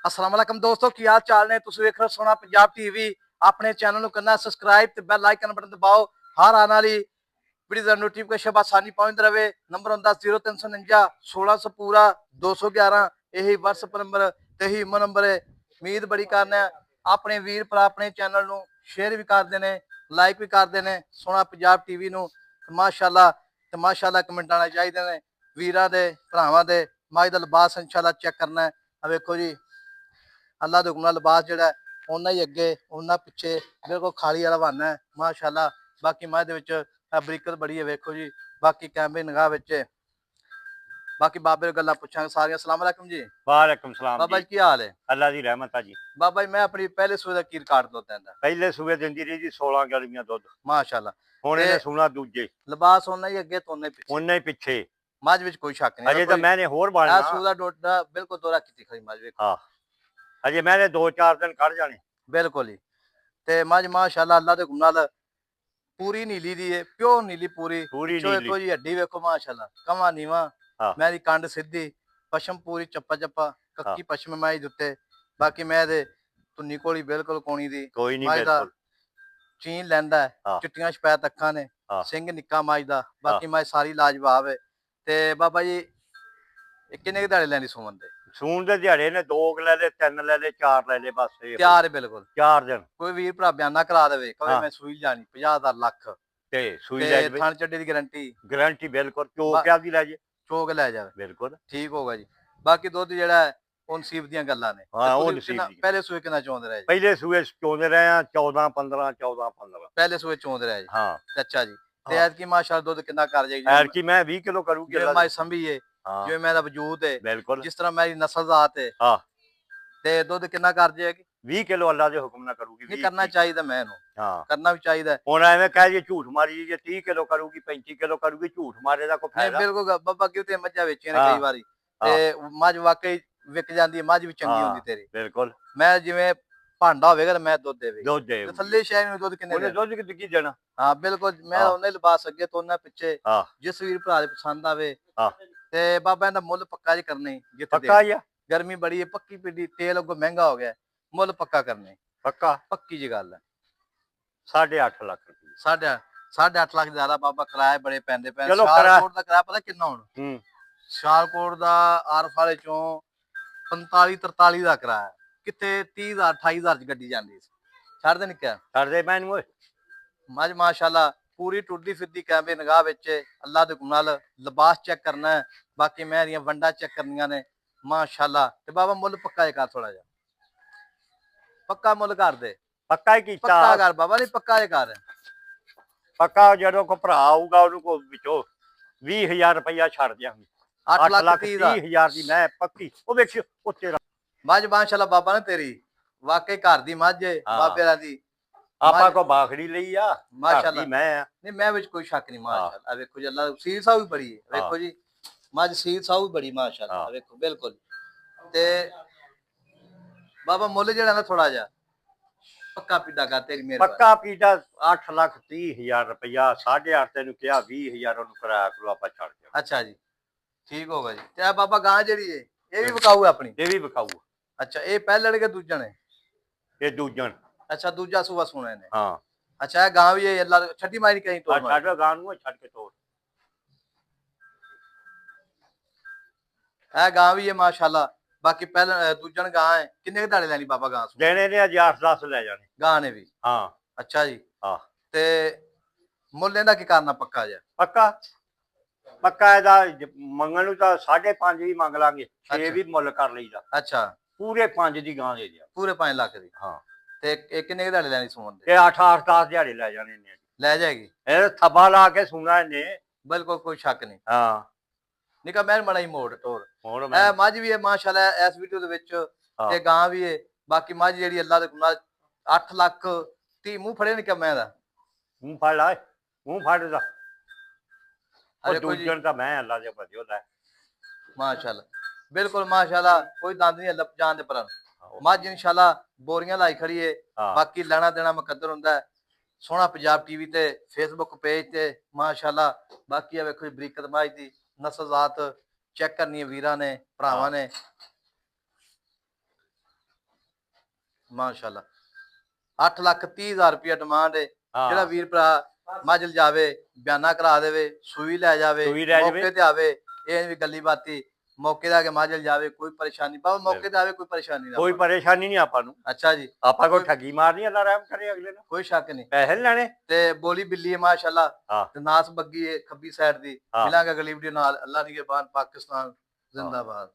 अस्सलाम वालेकुम दोस्तों, की हाल चाल ने? तुसीं वेख रहे हो सोना पंजाब टीवी। अपने चैनल ਨੂੰ ਕਰਨਾ ਸਬਸਕ੍ਰਾਈਬ ਤੇ ਬੈਲ ਆਈਕਨ ਬਟਨ ਦਬਾਓ। ਹਰ ਆਉਣ ਵਾਲੀ ਵੀਡੀਓ ਦਾ ਨੋਟੀਫਿਕੇਸ਼ਨ ਆਸਾਨੀ ਪਹੁੰਚਦਾ ਰਹੇ। ਨੰਬਰ ਹੁੰਦਾ 0349 1600 ਪੂਰਾ 211। ਇਹੀ WhatsApp ਨੰਬਰ ਤੇ ਹੀ ਇਮੋ ਨੰਬਰ ਹੈ। ਉਮੀਦ ਬੜੀ ਕਰਨਾ ਆਪਣੇ ਵੀਰ ਭਰਾ ਆਪਣੇ ਚੈਨਲ ਨੂੰ ਸ਼ੇਅਰ ਵੀ ਕਰਦੇ ਨੇ, ਲਾਈਕ ਵੀ ਕਰਦੇ ਨੇ ਸੋਨਾ ਪੰਜਾਬ ਟੀਵੀ ਨੂੰ। ਮਾਸ਼ਾਅੱਲਾ ਕਮੈਂਟ ਆਉਣੇ ਚਾਹੀਦੇ ਨੇ ਵੀਰਾਂ ਦੇ ਭਰਾਵਾਂ ਦੇ। ਮਾਈ ਦਾ ਲਿਬਾਸ ਇਨਸ਼ਾਅੱਲਾ ਚੈੱਕ ਕਰਨਾ ਹੈ। ਆ ਵੇਖੋ ਜੀ, ਅੱਲਾ ਦੇ ਹੁਕਮ ਨਾਲ ਲਿਬਾਸ ਜਿਹੜਾ ਉਹਨਾਂ ਹੀ ਅੱਗੇ ਉਹਨਾਂ ਪਿੱਛੇ ਬਿਲਕੁਲ ਖਾਲੀ ਵਾਲਾ ਬਹਾਨਾ ਹੈ ਮਾਸ਼ਾਅੱਲਾ। ਬਾਕੀ ਮਾਝ ਦੇ ਵਿੱਚ ਬਰੀਕਤ ਬੜੀ ਹੈ ਵੇਖੋ ਜੀ। ਬਾਕੀ ਕੈਮਰੇ ਨਿਗਾਹ ਵਿੱਚ ਬਾਕੀ ਬਾਬੇ ਗੱਲਾਂ ਪੁੱਛਾਂਗੇ ਸਾਰੀਆਂ। अस्सलाम वालेकुम जी। वालेकुम सलाम बाबा जी। जी की हाल है? अल्लाह दी रहमत है जी। बाबा जी मैं अपनी पहले सूए का की रिकॉर्ड दो देंदा पहले सूबे दिंदी रही जी 16 गरमियां दुध। माशाअल्लाह। हुण ते इहने सूना दूजे लिबास ਉਹਨਾਂ ਹੀ ਅੱਗੇ ਤੋਨੇ ਪਿੱਛੇ उन्ने ही पिछे। ਮੱਝ ਵਿੱਚ ਕੋਈ ਸ਼ੱਕ ਨਹੀਂ। अजे तो मैंने होर ਆ बालना। ਸੂਆ ਡੋਡਾ ਬਿਲਕੁਲ ਦੋਰਾ ਕੀਤੀ ਖੜੀ ਮੱਝ ਵੇਖੋ। हाँ अजे मैंने 2-4 दिन कढ़ जाने ਬਿਲਕੁਲ ਹੀ। ਤੇ ਮੱਝ ਮਾਸ਼ਾਅੱਲਾ ਅੱਲਾ ਦੇ ਹੁਕਮ ਨਾਲ ਪੂਰੀ ਨੀਲੀ ਦੀ ਹੈ, ਪਿਓਰ ਨੀਲੀ ਪੂਰੀ। पूरी ਪਿੱਛੋਂ नीली। ਵੇਖੋ ਜੀ ਹੱਡੀ ਵੇਖੋ ਮਾਸ਼ਾਅੱਲਾ, ਕਮਾ ਨੀਵਾ ਹਾਂ। ਮੈਂ ਦੀ ਕੰਡ ਸਿੱਧੀ, ਪਸ਼ਮ ਪੂਰੀ ਚੱਪਾ ਚੱਪਾ ਕੱਕੀ ਪਸ਼ਮ ਮੈਂ ਦੇ ਉੱਤੇ। ਬਾਕੀ ਮੈਂ ਦੇ ਧੁੰਨੀ ਕੋਲੀ ਬਿਲਕੁਲ ਕੋਣੀ ਦੀ कोई नहीं ਮੱਝ ਦਾ बिल्कुल। ਚੀਨ ਲੈਂਦਾ ਹੈ, ਹਾਂ। ਚਿੱਟੀਆਂ ਸ਼ਪੈਦ ਅੱਖਾਂ ਨੇ, ਹਾਂ। ਸਿੰਘ ਨਿੱਕਾ ਮੱਝ ਦਾ। ਬਾਕੀ ਮੱਝ ਸਾਰੀ ਲਾਜਵਾਬ ਹੈ। ਤੇ ਬਾਬਾ ਜੀ ਇਹ ਕਿੰਨੇ ਕੁ ਦਿਹਾੜੇ ਲੈਣੀ ਸੁਮਨ ਦੇ? सून दे दिहाड़े ने 2 ले ले 3 ले ले 4 ले ले बस ये ਤਿਆਰ ਹੈ ਬਿਲकुल। 4 दिन ਕੋਈ ਵੀਰ ਭਰਾ ਬਿਆਨਾ ਕਰਾ ਦੇਵੇ ਕਹੇ ਹਾਂ। ਮੈਂ ਸੂਈ ਜਾਣੀ 50,000 ਲੱਖ ते सूई ले ਤੇ ਥਣ ਚੱਡੇ ਦੀ ਗਾਰੰਟੀ गारंटी बिल्कुल चो बा- क्या दी ले जे ਚੋਕ ਲੈ ਜਾਵੇ बिल्कुल। ਠੀਕ ਹੋਗਾ ਜੀ। ਬਾਕੀ ਦੁੱਧ ਜਿਹੜਾ ਹੈ ਉਹ ਨਸੀਬ ਦੀਆਂ ਗੱਲਾਂ ਨੇ। ਹਾਂ, ਤੇ ਉਹ ਤੁਸੀਂ ਨਸੀਬ ਕਿੰਨਾ- ਦੀਆਂ। ਪਹਿਲੇ ਸੂਏ ਕਿੰਨਾ ਚੋਂਦੇ ਰਹੇ ਜੀ? पहले सूए चोंदे रहे हैं 14 15 14 15। ਪਹਿਲੇ ਸੂਏ ਚੋਂਦੇ ਰਹੇ ਜੀ। हाँ ਤੇ ਅੱਛਾ ਜੀ। ਤੇ ਹਾਂ। ਐਤਕੀ ਮਾਸ਼ਾਅੱਲਾ ਦੁੱਧ ਕਿੰਨਾ ਕਰ ਜਾਏਗੀ? ऐर की मैं 20 किलो करूंगी ਜਿਵੇਂ अल्लाह ਮੈਂ दी। ਸੰਭੀਏ, हाँ ਜਿਵੇਂ ਮੇਰਾ ਵਜੂਦ ਹੈ, बिल्कुल। ਜਿਸ ਤਰ੍ਹਾਂ ਮੇਰੀ ਨਸਲ ਜ਼ਾਤ ਹੈ, हाँ ਤੇ ਦੁੱਧ ਕਿੰਨਾ ਕਰ ਜਾਏਗੀ? 20 किलो अल्लाह के हुक्म ना करूगी। ਨਹੀਂ 20 ਕਰਨਾ ਚਾਹੀਦਾ ਮੈਂ ਇਹਨੂੰ, हाँ ਕਰਨਾ ਵੀ ਚਾਹੀਦਾ ਹੈ। ਹੁਣ ਐਵੇਂ ਕਹਿ ਜੇ ਝੂਠ ਮਾਰੀ ਜੇ 30 ਕਿਲੋ ਕਰੂਗੀ 35 ਕਿਲੋ ਕਰੂਗੀ, ਝੂਠ ਮਾਰੇ ਦਾ ਕੋਈ ਨਹੀਂ ਫਾਇਦਾ। ਬਿਲਕੁਲ ਬਾਬਾ ਕਿਉਂ ਤੇ ਮੱਝਾਂ ਵੇਚੀਆਂ ਨੇ ਹਾਂ। ਕਈ ਵਾਰੀ ਤੇ ਮੱਝ ਵਾਕਈ ਵਿਕ ਜਾਂਦੀ ਹੈ, ਮੱਝ ਵੀ ਚੰਗੀ ਹੁੰਦੀ ਤੇਰੀ। ਬਿਲਕੁਲ। ਮੈਂ ਜਿਵੇਂ ਭਾਂਡਾ ਹੋਵੇਗਾ ਤੇ ਮੈਂ ਦੁੱਧ ਦੇਵੇ ਦੁੱਧ ਦੇ ਤੇ ਥੱਲੇ ਸ਼ਾਇਦ ਨੂੰ ਦੁੱਧ ਕਿੰਨੇ ਉਹਨੇ ਦੇਣਾ? ਦੁੱਧ ਕੀ ਦੇਣਾ। ਹਾਂ ਬਿਲਕੁਲ। ਮੈਂ ਹਾਂ। ਉਹਨੇ ਲਿਬਾਸ ਅੱਗੇ ਤੋਂ ਉਹਨਾਂ ਪਿੱਛੇ ਹਾਂ ਜਿਸ ਵੀਰ ਭਰਾ ਦੇ ਪਸੰਦ ਆਵੇ। ਹਾਂ ਤੇ ਬਾਬਾ ਇਹਦਾ ਮੁੱਲ ਪੱਕਾ ਜੀ ਕਰਨੇ ਜਿੱਥੇ ਪੱਕਾ ਹੀ ਆ। ਗਰਮੀ ਬੜੀ ਹੈ, ਪੱਕੀ ਪੀੜੀ ਤੇਲ ਅੱਗੋਂ ਮਹਿੰਗਾ ਹੋ ਗਿਆ, ਮੁੱਲ ਪੱਕਾ ਕਰਨੇ ਪੱਕਾ ਪੱਕੀ ਜੀ ਗੱਲ ਹੈ। 8.5 ਲੱਖ ਰੁਪਏ। 8.5 ਲੱਖ ਜ਼ਿਆਦਾ ਬਾਬਾ ਕਿਰਾਏ ਬੜੇ ਪੈਂਦੇ ਪਏ। ਚਲੋ ਸ਼ਾਲਕੋਟ ਦਾ ਕਿਰਾਇਆ ਪਤਾ ਕਿੰਨਾ ਹੁਣ? ਹੂੰ ਸ਼ਾਲਕੋਟ ਦਾ ਆਰਫ ਵਾਲੇ ਚੋਂ 45 43 ਦਾ ਕਿਰਾਇਆ, ਕਿਤੇ 30,000 28,000 ਚ ਗੱਡੀ ਜਾਂਦੀ ਸੀ। ਛੱਡ ਦੇ ਨਿੱਕਾ ਛੱਡ ਦੇ ਮੈਨੂੰ ਓਏ। ਮੱਝ ਮਾਸ਼ਾਅੱਲਾ ਪੂਰੀ ਟੁੱਟਦੀ ਫਿਰਦੀ ਕੈਮਰੇ ਨਿਗਾਹ ਵਿੱਚ ਅੱਲਾ ਦੇ ਹੁਕਮ ਨਾਲ ਲਿਬਾਸ ਚੈੱਕ ਕਰਨਾ ਹੈ। ਬਾਕੀ ਮੈਂ ਦੀਆਂ ਵੰਡਾਂ ਚੈੱਕ ਕਰਨੀਆਂ ਨੇ ਮਾਸ਼ਾਅੱਲਾ। ਤੇ ਬਾਬਾ ਮੁੱਲ ਪੱਕਾ ਕਰ, ਥੋੜਾ ਜਿਹਾ ਪੱਕਾ ਮੁੱਲ ਕਰ ਦੇ। ਪੱਕਾ ਹੀ ਕੀਤਾ। ਪੱਕਾ ਕਰ ਬਾਬਾ, ਨਹੀਂ ਪੱਕਾ ਹੀ ਕਰ। ਪੱਕਾ ਜਦੋਂ ਕੋ ਭਰਾ ਆਊਗਾ ਉਹਨੂੰ ਕੋ ਵਿੱਚੋਂ 20,000 ਰੁਪਇਆ ਛੱਡ ਦਿਆਂਗੇ। 8 ਲੱਖ 30 ਦਾ 30,000 ਦੀ ਮੈਂ ਪੱਕੀ। ਉਹ ਵੇਖਿਓ ਉੱਤੇ ਮੱਝ ਮਾਸ਼ਾਅੱਲਾ ਬਾਬਾ ਨੇ ਤੇਰੀ ਵਾਕਈ ਘਰ ਦੀ ਮੱਝ ਹੈ ਹਾਂ। ਬਾਬਿਆਂ ਦੀ। ਆਪਾਂ ਕੋ ਬਾਖੜੀ ਲਈ ਆ ਮਾਸ਼ਾਅੱਲਾ। ਮੈਂ ਆ। ਨਹੀਂ ਮੈਂ ਵਿੱਚ ਕੋਈ ਸ਼ੱਕ ਨਹੀਂ ਮਾਸ਼ਾਅੱਲਾ। ਆ ਵੇਖੋ ਜੀ ਅੱਲਾ ਸੀਰ ਸਾਹਿਬ ਵੀ ਬੜੀ ਹੈ ਵੇਖੋ ਜੀ, ਮੱਝ ਸੀਰ ਸਾਹਿਬ ਵੀ ਬੜੀ ਮਾਸ਼ਾਅੱਲਾ ਵੇਖੋ ਬਿਲਕੁਲ। ਤੇ ਬਾਬਾ ਮੁੱਲ ਜਿਹੜਾ ਨਾ ਥੋੜਾ ਜਿਹਾ ਪੱਕਾ ਪੀਡਾ ਕਰ ਤੇਰੀ ਮਿਹਰਬਾਨੀ। ਪੱਕਾ ਪੀਟਾ 8,30,000 ਰੁਪਇਆ 8.5 ਤੈਨੂੰ ਕਿਹਾ 20,000 ਉਹਨੂੰ ਕਰਾਇਆ ਕਰੋ ਆਪਾਂ ਛੱਡ ਦਿਓ। ਅੱਛਾ ਜੀ ਠੀਕ ਹੋਗਾ ਜੀ। ਤੇ ਆ ਬਾਬਾ ਗਾਂ ਜਿਹੜੀ ਹੈ ਇਹ ਵੀ ਵਿਕਾਊ ਹੈ ਆਪਣੀ? ਇਹ ਵੀ ਵਿਕਾਊ। ਅੱਛਾ ਇਹ ਪਹਿਲੜ ਕੇ ਦੂਜਾ ਨੇ? ਇਹ ਦੂਜਣ। ਅੱਛਾ ਦੂਜਾ ਸੂਆ ਸੁਣਾ ਇਹਨੇ। ਹਾਂ ਅੱਛਾ ਇਹ ਗਾਂ ਵੀ ਹੈ ਅੱਲਾ ਛੱਡੀ ਮਾਰੀ ਕਹੀਂ ਤੋਂ? ਛੱਡ ਗਾਂ ਨੂੰ ਛੱਡ ਕੇ ਤੋੜ। ਇਹ ਗਾਂ ਵੀ ਹੈ ਮਾਸ਼ਾਅੱਲਾ। ਬਾਕੀ ਪਹਿਲਾਂ ਦੂਜਣ ਗਾਂ ਹੈ। ਕਿੰਨੇ ਕੁ ਦਾੜੇ ਲੈਣੀ ਬਾਬਾ ਗਾਂ ਦੇਣੇ ਨੇ 8-10 ਲੈ ਜਾਣੇ ਗਾਂ ਨੇ ਵੀ? ਹਾਂ ਅੱਛਾ ਜੀ। ਹਾਂ ਤੇ ਮੁੱਲ ਇਹਦਾ ਕੀ ਕਰਨਾ ਪੱਕਾ ਜਿਹਾ? ਪੱਕਾ। ਪੱਕਾ ਇਹਦਾ ਮੰਗਣ ਨੂੰ ਤਾਂ 5.5 ਵੀ ਮੰਗ ਲਾਂਗੇ, 6 ਵੀ ਮੁੱਲ ਕਰ ਲਈਦਾ। ਅੱਛਾ ਪੂਰੇ 5 ਦੀ ਗਾਂ ਦੇ ਦਿਆ। ਪੂਰੇ 5 ਲੱਖ ਦੀ? ਹਾਂ ਤੇ ਇਹ ਕਿੰਨੇ ਕੁ ਦਾੜੇ ਲੈਣੀ ਸੁਣ ਦੇ? ਇਹ 8-10 ਦਿਹਾੜੇ ਲੈ ਜਾਣੇ ਨੇ। ਲੈ ਜਾਏਗੀ ਇਹ ਥੱਬਾ ਲਾ ਕੇ ਸੁਣਾ ਇਹਨੇ। ਬਿਲਕੁਲ ਕੋਈ ਸ਼ੱਕ ਨਹੀਂ। ਹਾਂ ਨਿਕਾ ਮੈਂ ਮੜਾ ਹੀ ਮੋੜ ਟੋਰ। ਹੁਣ ਇਹ ਮੱਝ ਵੀ ਹੈ ਮਾਸ਼ਾਅੱਲਾ ਇਸ ਵੀਡੀਓ ਦੇ ਵਿੱਚ ਤੇ ਗਾਂ ਵੀ ਹੈ। ਬਾਕੀ ਮੱਝ ਜਿਹੜੀ ਅੱਲਾ ਦੇ ਨਾਲ 8 ਲੱਖ 30 ਮੂੰਹ ਫੜੇ ਨਿਕਾ ਮੈਂ ਦਾ ਮੂੰਹ ਫੜ ਲਾ ਮੂੰਹ ਫੜ ਦਾ। ਉਹ ਦੇਖੋ ਜੀ ਦੂਜਣ ਤਾਂ ਮੈਂ ਅੱਲਾ ਦੇ ਭਜੋ ਲੈ ਮਾਸ਼ਾਅੱਲਾ ਬਿਲकुल ਮਾਸ਼ਾਅੱਲਾ ਕੋਈ ਦੰਦ ਨਹੀਂ ਲੱਭ ਜਾਣ ਦੇ ਪਰ ਮੱਝ ਇਨਸ਼ਾਅੱਲਾ ਬੋਰੀਆਂ ਲਾਈ ਖੜੀ ਏ। ਬਾਕੀ ਲੈਣਾ ਦੇਣਾ ਮੁਕੱਦਰ ਹੁੰਦਾ ਹੈ। ਸੋਹਣਾ ਪੰਜਾਬ ਟੀਵੀ ਤੇ ਫੇਸਬੁੱਕ ਪੇਜ ਤੇ ਮਾਸ਼ਾਅੱਲਾ। ਬਾਕੀ ਆ ਵੇਖੋ ਜੀ ਬਰੀਕਤ ਮੱਝ ਦੀ ਨਸਲ ਜ਼ਾਤ ਚੈੱਕ ਕਰਨੀ ਹੈ ਵੀਰਾਂ ਨੇ ਭਰਾਵਾਂ ਨੇ। ਮਾਸ਼ਾਅੱਲਾ 8,30,000 ਰੁਪਇਆ ਡਿਮਾਂਡ ਹੈ। ਹਾਂ ਜਿਹੜਾ ਵੀਰ ਭਰਾ ਮੱਝ ਲਿਜਾਵੇ ਬਿਆਨਾ ਕਰਾ ਦੇਵੇ, ਸੂਈ ਲੈ ਜਾਵੇ, ਸੂਈ ਲੈ ਜਾਵੇ। ਮੌਕੇ ਤੇ ਆਵੇ, ਇਹ ਵੀ ਗੱਲੀ ਬਾਤੀ ਮੌਕੇ ਤੇ ਆ ਕੇ ਮੱਝ ਲਿਜਾਵੇ, ਕੋਈ ਪਰੇਸ਼ਾਨੀ ਬਾਬਾ ਮੌਕੇ ਤੇ ਆਵੇ, ਕੋਈ ਪਰੇਸ਼ਾਨੀ ਨਾ ਕੋਈ ਪਰੇਸ਼ਾਨੀ ਨਹੀਂ ਆਪਾਂ ਨੂੰ। ਅੱਛਾ ਜੀ, ਆਪਾਂ ਕੋਈ ਠੱਗੀ ਮਾਰਨੀ, ਅੱਲਾ ਰਹਿਮ ਕਰੇ ਅਗਲੇ ਨੂੰ, ਕੋਈ ਸ਼ੱਕ ਨਹੀਂ। ਪੈਸੇ ਨੀ ਲੈਣੇ। ਤੇ ਬੋਲੀ ਬਿੱਲੀ ਹੈ ਮਾਸ਼ਾਅੱਲਾ ਹਾਂ ਤੇ ਨਾਸ ਬੱਗੀ ਹੈ ਖੱਬੀ ਸਾਈਡ ਦੀ। ਹਾਂ। ਮਿਲਾਂਗੇ ਅਗਲੀ ਵੀਡੀਓ ਨਾਲ। ਅੱਲਾ ਨਿਗਹਿਬਾਨ, ਪਾਕਿਸਤਾਨ ਜ਼ਿੰਦਾਬਾਦ।